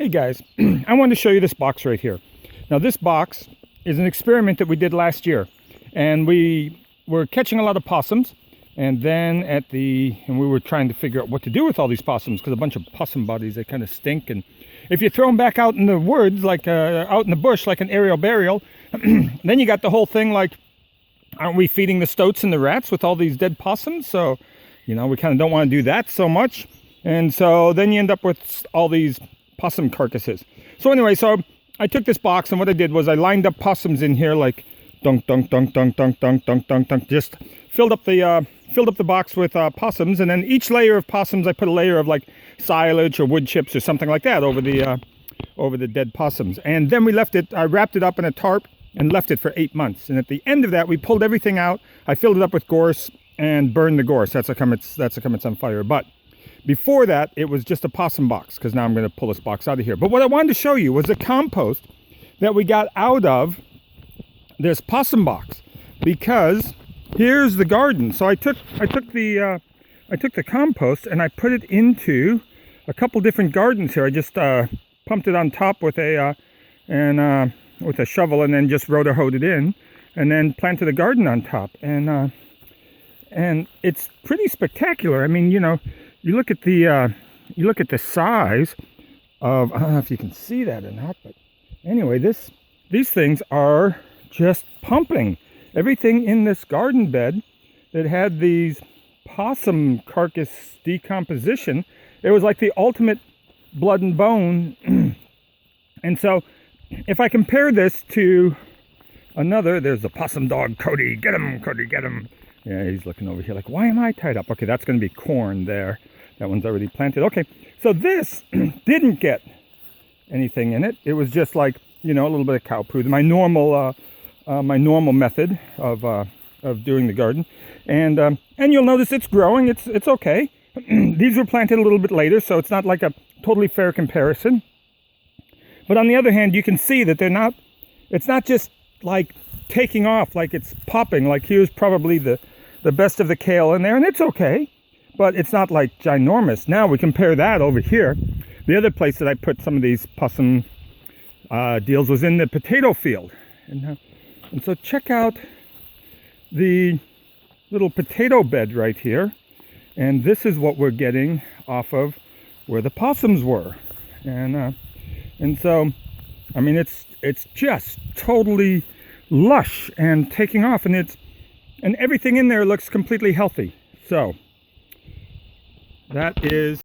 Hey guys, I wanted to show you this box right here. Now this box is an experiment that we did last year, and we were catching a lot of possums, and then we were trying to figure out what to do with all these possums, because a bunch of possum bodies, they kind of stink, and if you throw them back out in the woods, like out in the bush, like an aerial burial, then you got the whole thing like, aren't we feeding the stoats and the rats with all these dead possums? So, you know, we kind of don't want to do that so much, and so then you end up with all these possum carcasses. So anyway, so I took this box, and what I did was I lined up possums in here like dunk dunk dunk dunk dunk dunk dunk dunk dunk, just filled up the box with possums, and then each layer of possums I put a layer of like silage or wood chips or something like that over the dead possums. And then we left it, I wrapped it up in a tarp and left it for 8 months. And at the end of that, we pulled everything out. I filled it up with gorse and burned the gorse. That's how come it's on fire. But before that, it was just a possum box, because now I'm going to pull this box out of here. But what I wanted to show you was the compost that we got out of this possum box, because here's the garden. So I took the compost and I put it into a couple different gardens here. I just pumped it on top with a shovel, and then just rotor-hoed it in, and then planted a garden on top. And it's pretty spectacular. I mean, you know, you look at the size of, I don't know if you can see that or not, but anyway, these things are just pumping. Everything in this garden bed that had these possum carcass decomposition, it was like the ultimate blood and bone. And so if I compare this to another, there's the possum dog, Cody, get him, Cody, get him. Yeah, he's looking over here like, why am I tied up? Okay, that's going to be corn there. That one's already planted. Okay, so this didn't get anything in it. It was just like, you know, a little bit of cow poo. My normal method of doing the garden, and you'll notice it's growing. It's okay. These were planted a little bit later, so it's not like a totally fair comparison. But on the other hand, you can see that it's not just like taking off, like it's popping. Like here's probably the best of the kale in there, and it's okay. But it's not like ginormous. Now we compare that over here. The other place that I put some of these possum deals was in the potato field. And so check out the little potato bed right here. And this is what we're getting off of where the possums were. And so, I mean, it's just totally lush and taking off. And everything in there looks completely healthy. So that is